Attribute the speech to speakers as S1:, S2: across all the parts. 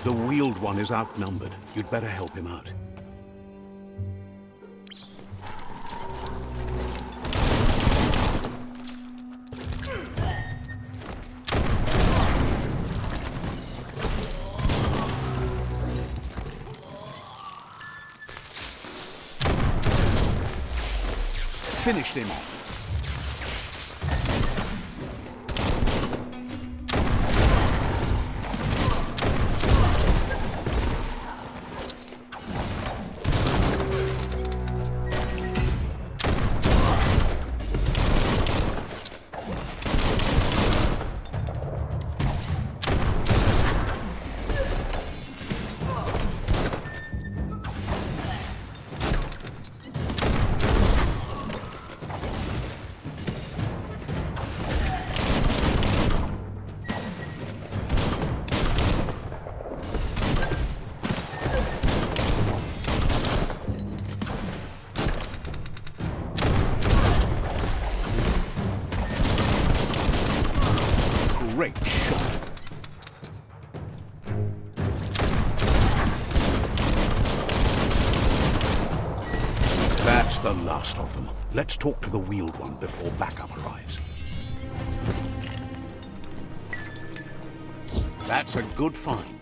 S1: The wheeled one is outnumbered. You'd better help him out. Finished him off. Great shot. That's the last of them. Let's talk to the wheeled one before backup arrives. That's a good find.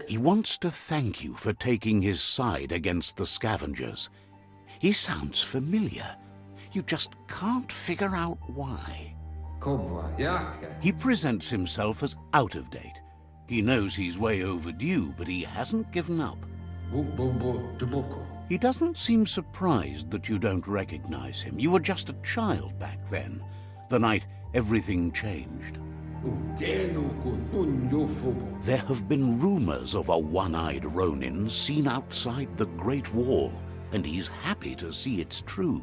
S1: He wants to thank you for taking his side against the scavengers. He sounds familiar. You just can't figure out why. He presents himself as out of date. He knows he's way overdue, but he hasn't given up. He doesn't seem surprised that you don't recognize him. You were just a child back then, the night everything changed. There have been rumors of a one-eyed Ronin seen outside the Great Wall, and he's happy to see it's true.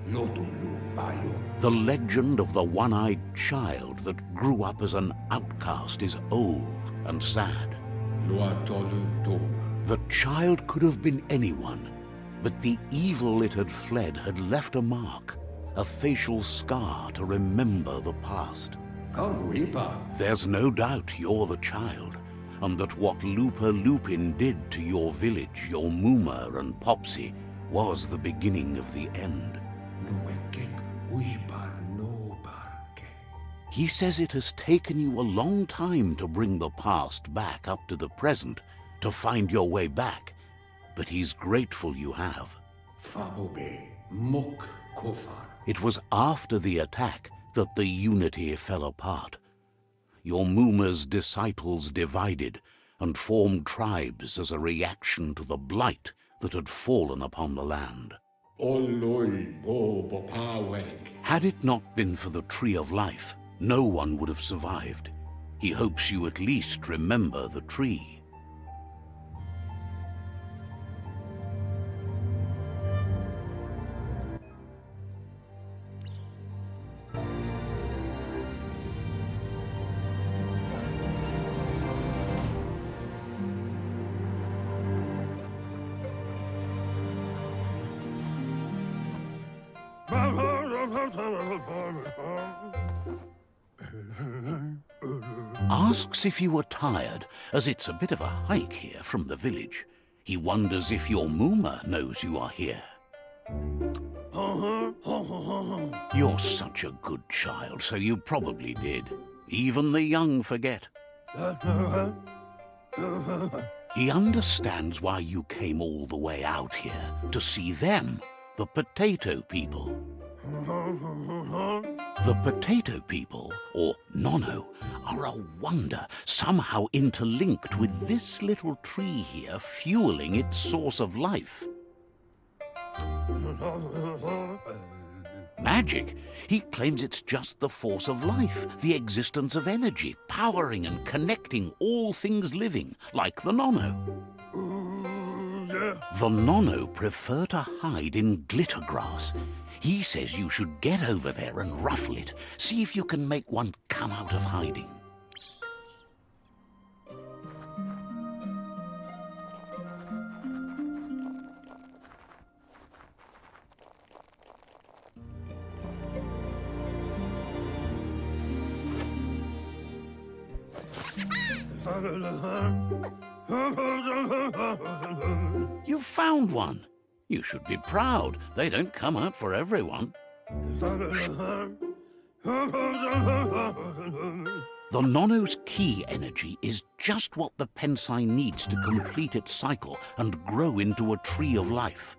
S1: The legend of the one-eyed child that grew up as an outcast is old and sad. The child could have been anyone, but the evil it had fled had left a mark, a facial scar to remember the past. There's no doubt you're the child, and that what Lupa Lupin did to your village, your Muma and Popsy, was the beginning of the end. He says it has taken you a long time to bring the past back up to the present, to find your way back, but he's grateful you have. It was after the attack that the unity fell apart. Your Muma's disciples divided and formed tribes as a reaction to the blight that had fallen upon the land. Had it not been for the Tree of Life, no one would have survived. He hopes you at least remember the tree. Asks if you were tired, as it's a bit of a hike here from the village. He wonders if your Muma knows you are here. You're such a good child, so you probably did. Even the young forget. He understands why you came all the way out here, to see them, the potato people. The potato people, or Nono, are a wonder, somehow interlinked with this little tree here fueling its source of life. Magic? He claims it's just the force of life, the existence of energy, powering and connecting all things living, like the Nono. The Nono prefer to hide in glitter grass. He says you should get over there and ruffle it. See if you can make one come out of hiding. You've found one. You should be proud. They don't come out for everyone. The Nono's key energy is just what the Pensai needs to complete its cycle and grow into a tree of life.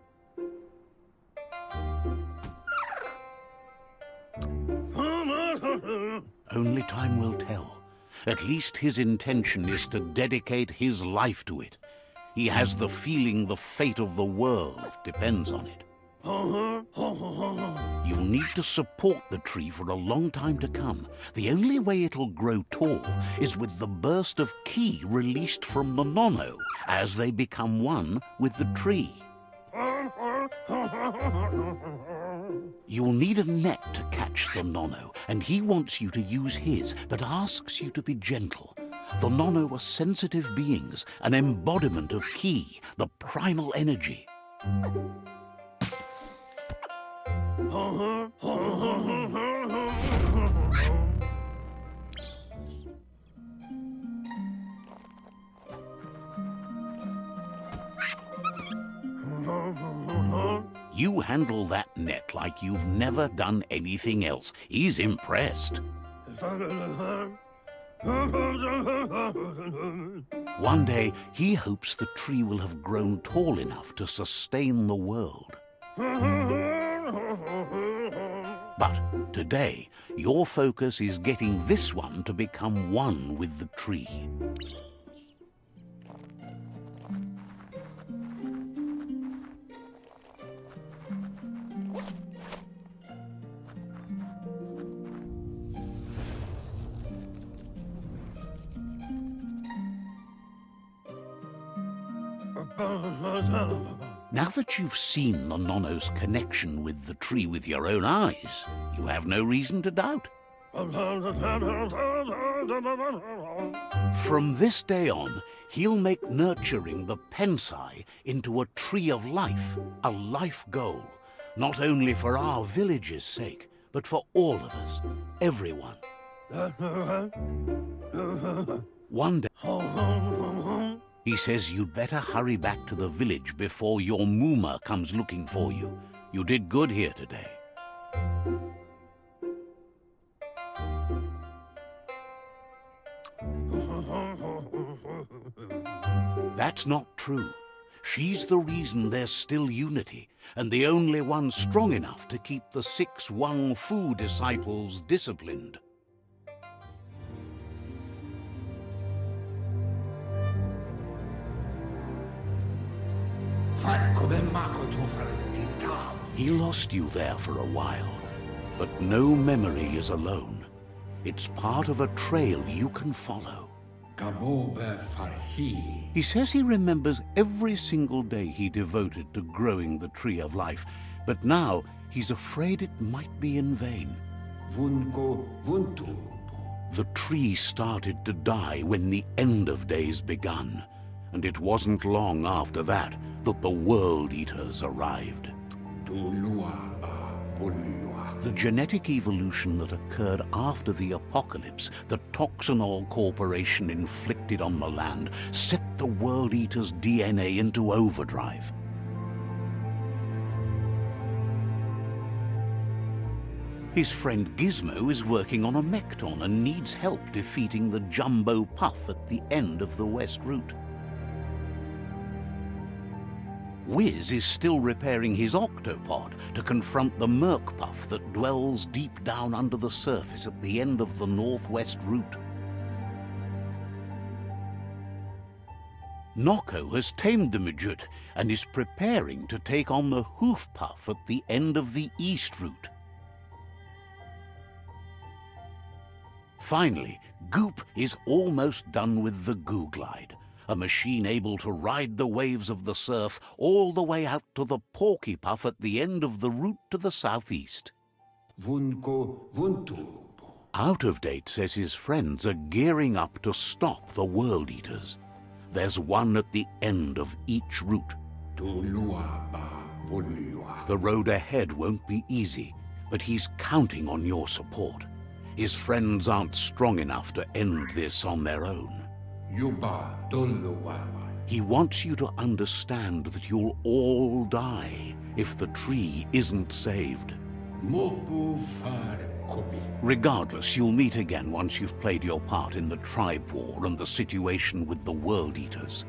S1: Only time will tell. At least his intention is to dedicate his life to it. He has the feeling the fate of the world depends on it. You'll need to support the tree for a long time to come. The only way it'll grow tall is with the burst of ki released from the Nono as they become one with the tree. You'll need a net to catch the Nono, and he wants you to use his, but asks you to be gentle. The Nono are sensitive beings, an embodiment of ki, the primal energy. You handle that net like you've never done anything else. He's impressed. One day, he hopes the tree will have grown tall enough to sustain the world. But today, your focus is getting this one to become one with the tree. Now that you've seen the Nono's connection with the tree with your own eyes, you have no reason to doubt. From this day on, he'll make nurturing the Pensai into a tree of life, a life goal, not only for our village's sake, but for all of us, everyone. One day, he says you'd better hurry back to the village before your Muma comes looking for you. You did good here today. That's not true. She's the reason there's still unity, and the only one strong enough to keep the 6 Wang Fu disciples disciplined. He lost you there for a while, but no memory is alone. It's part of a trail you can follow. He says he remembers every single day he devoted to growing the tree of life, but now he's afraid it might be in vain. The tree started to die when the end of days begun, and it wasn't long after that that the World Eaters arrived. The genetic evolution that occurred after the apocalypse the Toxanol Corporation inflicted on the land set the World Eaters' DNA into overdrive. His friend Gizmo is working on a Mekton and needs help defeating the Jumbo Puff at the end of the West Route. Wiz is still repairing his octopod to confront the Merc Puff that dwells deep down under the surface at the end of the Northwest Route. Noko has tamed the Midget and is preparing to take on the Hoof Puff at the end of the East Route. Finally, Goop is almost done with the Goo Glide. a machine able to ride the waves of the surf all the way out to the Porky Puff at the end of the route to the southeast. Out of Date says his friends are gearing up to stop the World Eaters. There's one at the end of each route. The road ahead won't be easy, but he's counting on your support. His friends aren't strong enough to end this on their own. He wants you to understand that you'll all die if the tree isn't saved. Regardless, you'll meet again once you've played your part in the tribe war and the situation with the World Eaters.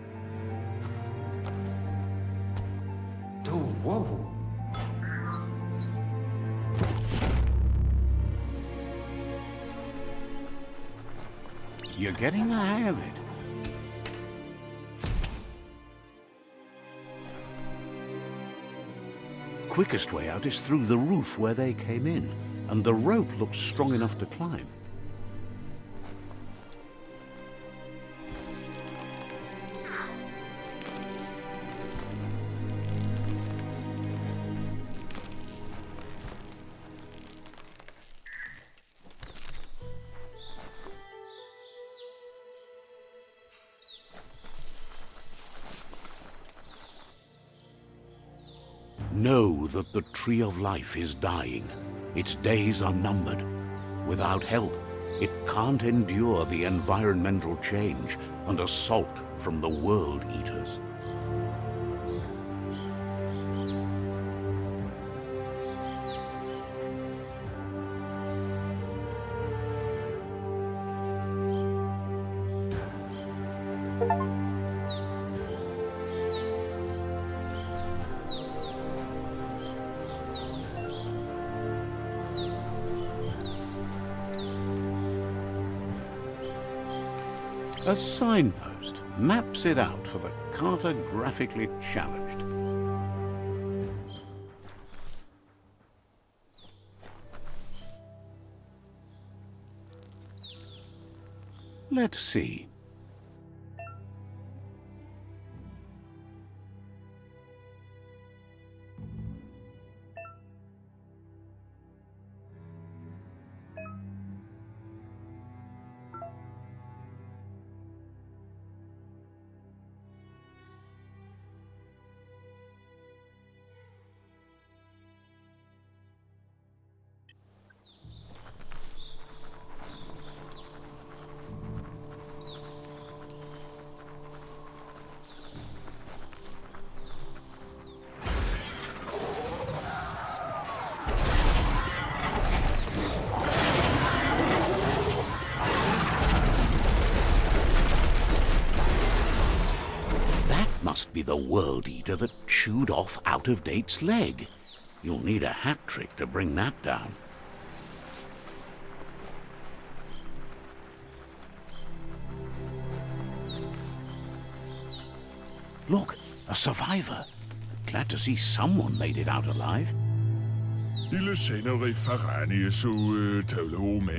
S1: You're getting the hang of it. Quickest way out is through the roof where they came in, and the rope looks strong enough to climb. Know that the Tree of Life is dying. Its days are numbered. Without help, it can't endure the environmental change and assault from the World Eaters. A signpost maps it out for the cartographically challenged. Let's see. Must be the World Eater that chewed off Out of Date's leg. You'll need a hat trick to bring that down. Look, a survivor. Glad to see someone made it out alive.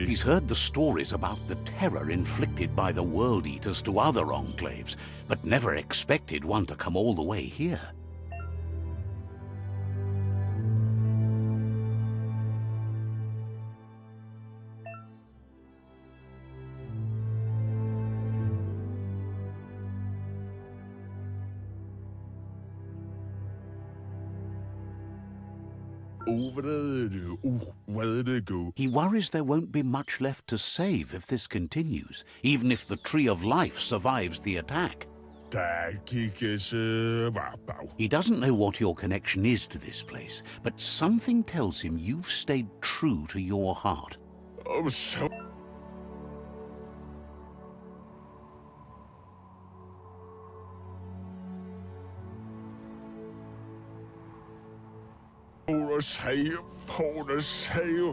S1: He's heard the stories about the terror inflicted by the World Eaters to other enclaves, but never expected one to come all the way here. He worries there won't be much left to save if this continues, even if the Tree of Life survives the attack. He doesn't know what your connection is to this place, but something tells him you've stayed true to your heart.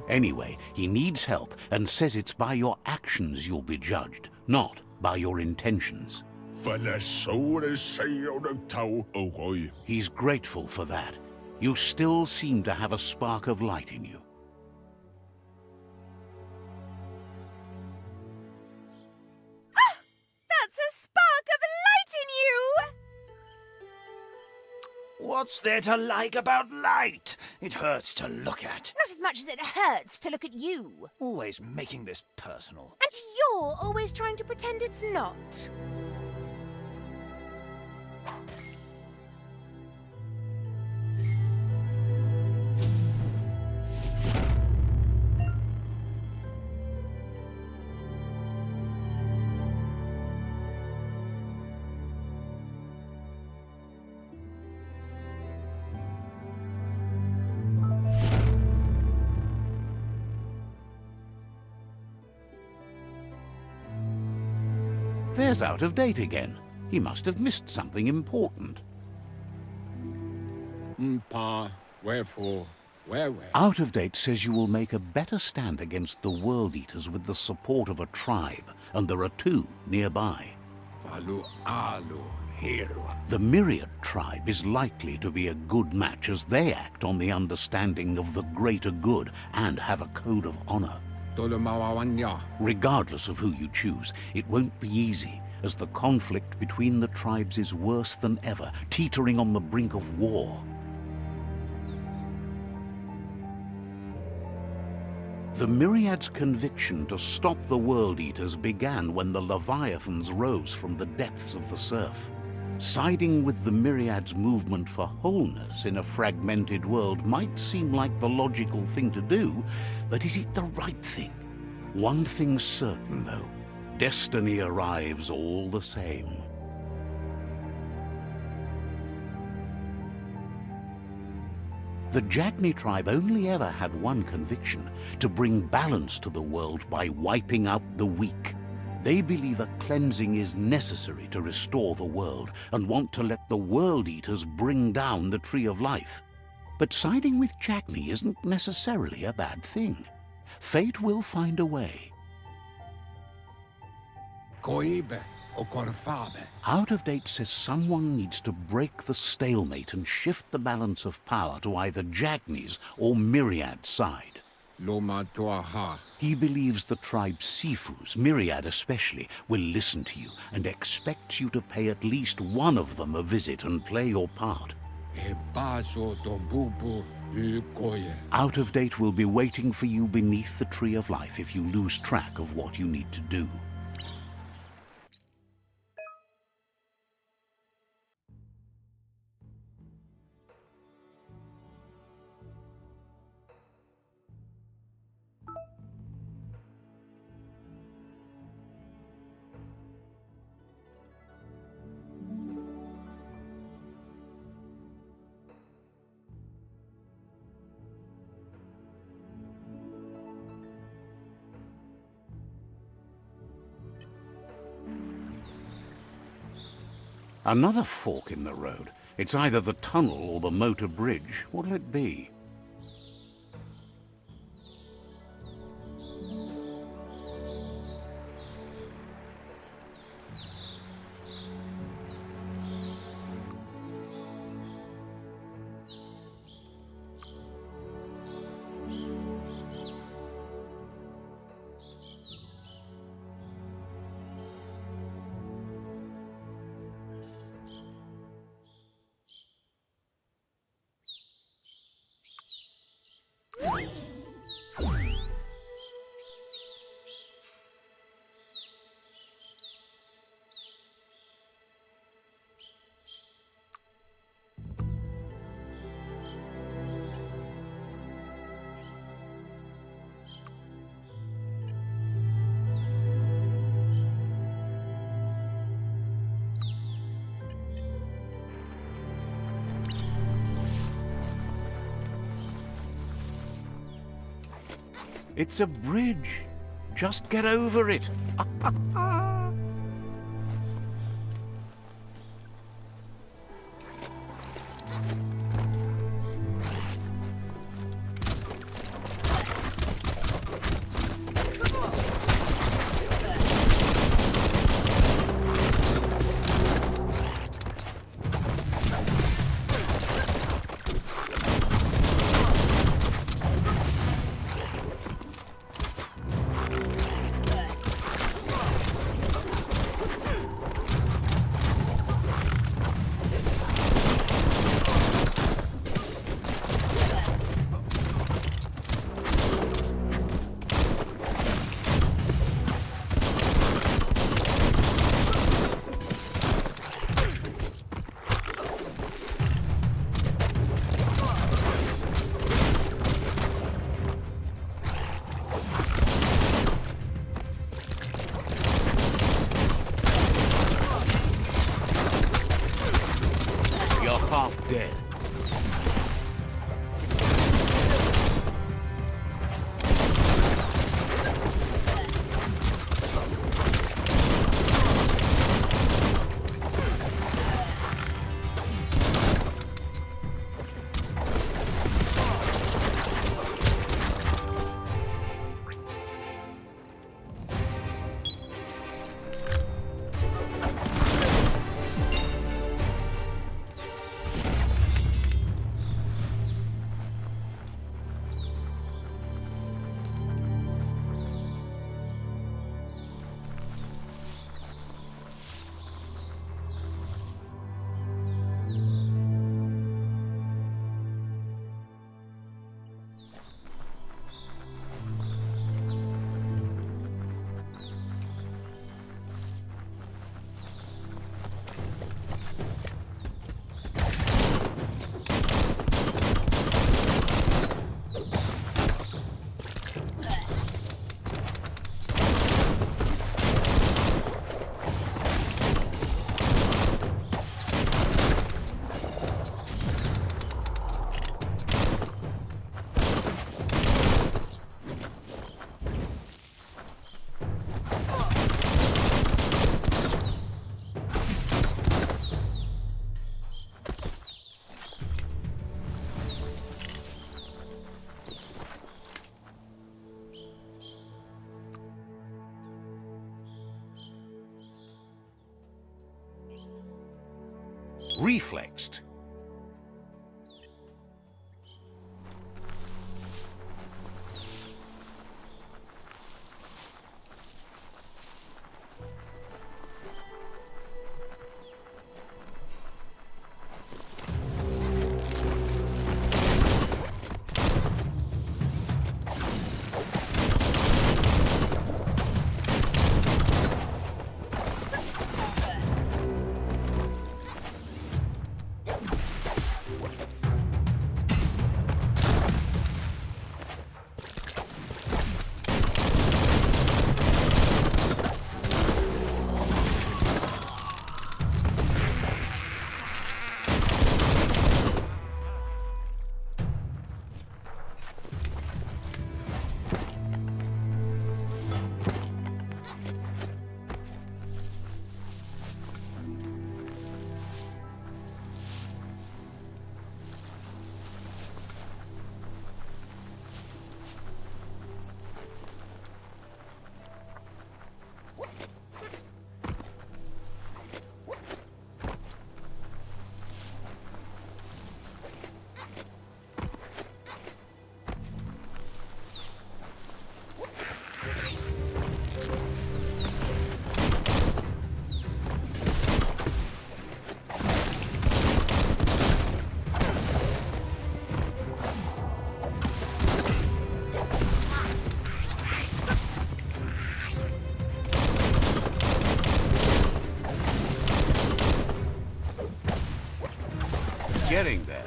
S1: Anyway, he needs help and says it's by your actions you'll be judged, not by your intentions. He's grateful for that. You still seem to have a spark of light in you.
S2: That's a spark of light What's there to like about light? It hurts to look at.
S3: Not as much as it hurts to look at you.
S2: Always making this personal.
S3: And you're always trying to pretend it's not.
S1: There's Out of Date again. He must have missed something important.
S4: Pa, wherefore, where?
S1: Out of Date says you will make a better stand against the World Eaters with the support of a tribe, and there are 2 nearby.
S4: Valu alu hero.
S1: The Myriad tribe is likely to be a good match as they act on the understanding of the greater good and have a code of honor.
S4: Tolomawawanya.
S1: Regardless of who you choose, it won't be easy, as the conflict between the tribes is worse than ever, teetering on the brink of war. The Myriad's conviction to stop the World Eaters began when the Leviathans rose from the depths of the surf. Siding with the Myriad's movement for wholeness in a fragmented world might seem like the logical thing to do, but is it the right thing? One thing's certain, though. Destiny arrives all the same. The Jagni tribe only ever had one conviction: to bring balance to the world by wiping out the weak. They believe a cleansing is necessary to restore the world and want to let the World Eaters bring down the Tree of Life. But siding with Jagni isn't necessarily a bad thing. Fate will find a way.
S4: Koibe o korfabe.
S1: Out of Date says someone needs to break the stalemate and shift the balance of power to either Jagni's or Myriad's side.
S4: Loma toaha.
S1: He believes the tribe Sifus, Myriad especially, will listen to you and expects you to pay at least one of them a visit and play your part.
S4: E baso to bubu ukoye.
S1: Out of Date will be waiting for you beneath the Tree of Life if you lose track of what you need to do. Another fork in the road. It's either the tunnel or the motor bridge. What'll it be? It's a bridge. Just get over it. reflexed. Getting there.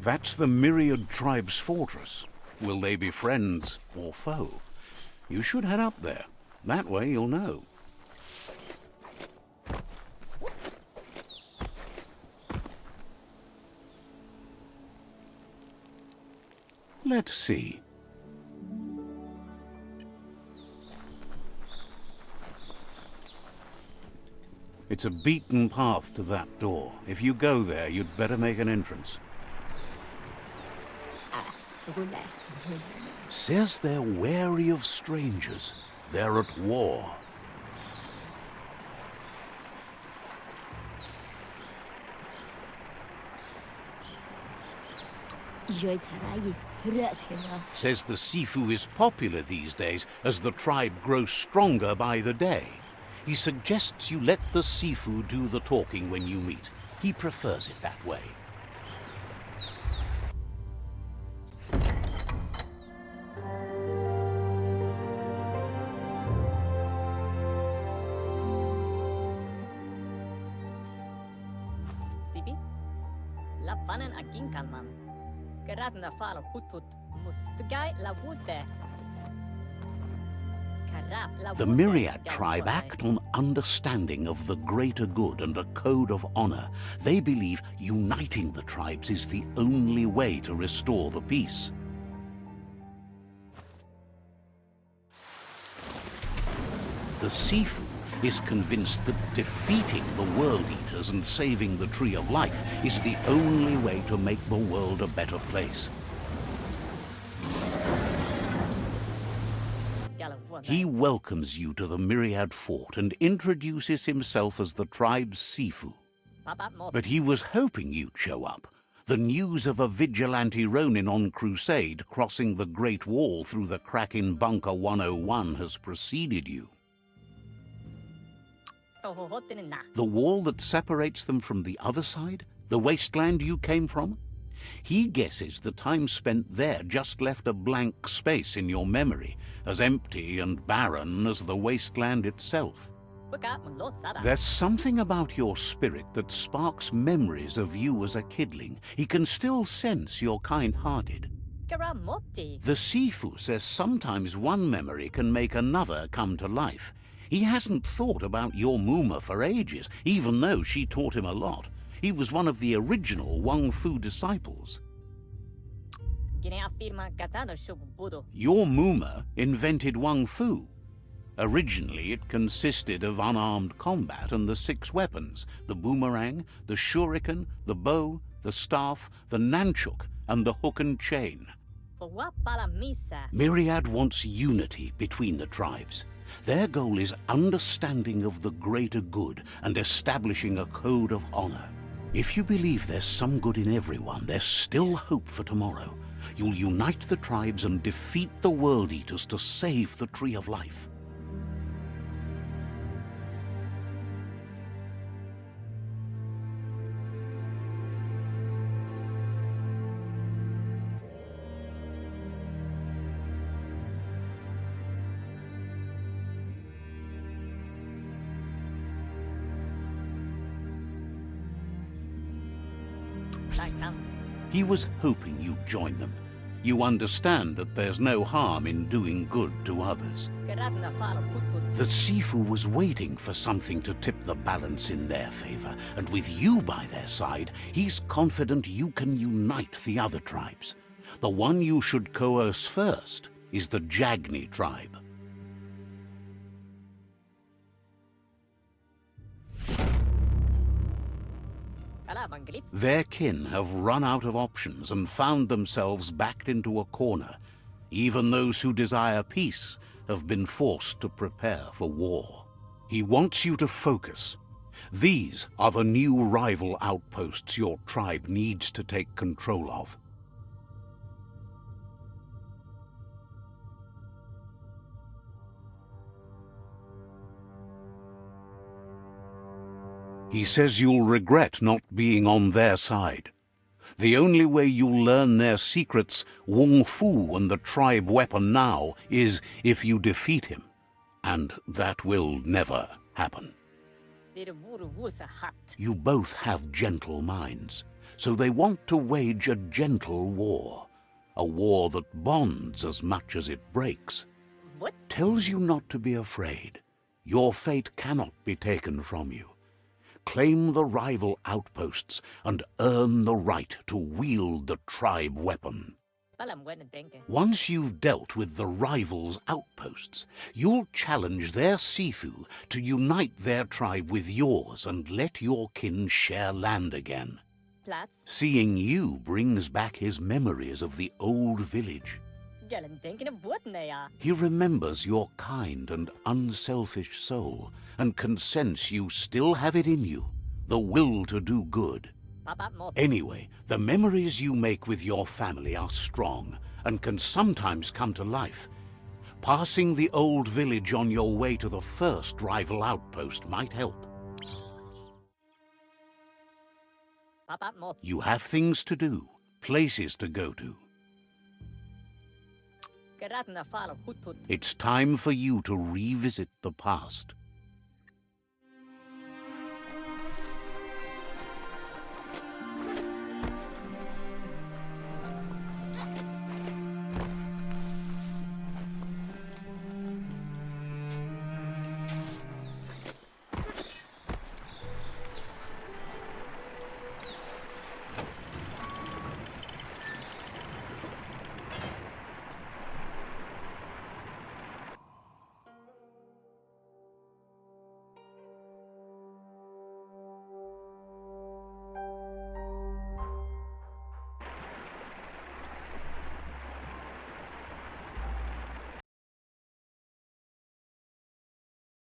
S1: That's the Myriad Tribe's fortress. Will they be friends or foe? You should head up there. That way you'll know. Let's see. It's a beaten path to that door. If you go there, you'd better make an entrance. Says they're wary of strangers. They're at war. Says the Sifu is popular these days as the tribe grows stronger by the day. He suggests you let the Sifu do the talking when you meet. He prefers it that way.
S5: Sibi? La vanen aginkan man. Geradna fal hutut mustugai la wute.
S1: The Myriad tribe act on understanding of the greater good and a code of honor. They believe uniting the tribes is the only way to restore the peace. The Sifu is convinced that defeating the World Eaters and saving the Tree of Life is the only way to make the world a better place. He welcomes you to the Myriad Fort and introduces himself as the tribe's Sifu. But he was hoping you'd show up. The news of a vigilante Ronin on crusade crossing the Great Wall through the crack in Bunker 101 has preceded you. The wall that separates them from the other side? The wasteland you came from? He guesses the time spent there just left a blank space in your memory, as empty and barren as the wasteland itself. There's something about your spirit that sparks memories of you as a kidling. He can still sense you're kind-hearted. The Sifu says sometimes one memory can make another come to life. He hasn't thought about your Muma for ages, even though she taught him a lot. He was one of the original Wang Fu disciples. Your Muma invented Wang Fu. Originally, it consisted of unarmed combat and the 6 weapons: the boomerang, the shuriken, the bow, the staff, the nunchuk, and the hook and chain. Myriad wants unity between the tribes. Their goal is understanding of the greater good and establishing a code of honor. If you believe there's some good in everyone, there's still hope for tomorrow. You'll unite the tribes and defeat the World Eaters to save the Tree of Life. He was hoping you'd join them. You understand that there's no harm in doing good to others. The Sifu was waiting for something to tip the balance in their favor, and with you by their side, he's confident you can unite the other tribes. The one you should coerce first is the Jagni tribe. Their kin have run out of options and found themselves backed into a corner. Even those who desire peace have been forced to prepare for war. He wants you to focus. These are the new rival outposts your tribe needs to take control of. He says you'll regret not being on their side. The only way you'll learn their secrets, Wung Fu and the tribe weapon now, is if you defeat him. And that will never happen. You both have gentle minds, so they want to wage a gentle war. A war that bonds as much as it breaks.
S5: What?
S1: Tells you not to be afraid. Your fate cannot be taken from you. Claim the rival outposts and earn the right to wield the tribe weapon. Once you've dealt with the rivals' outposts, you'll challenge their Sifu to unite their tribe with yours and let your kin share land again. Seeing you brings back his memories of the old village. He remembers your kind and unselfish soul and can sense you still have it in you, the will to do good. Anyway, the memories you make with your family are strong and can sometimes come to life. Passing the old village on your way to the first rival outpost might help. You have things to do, places to go to. It's time for you to revisit the past.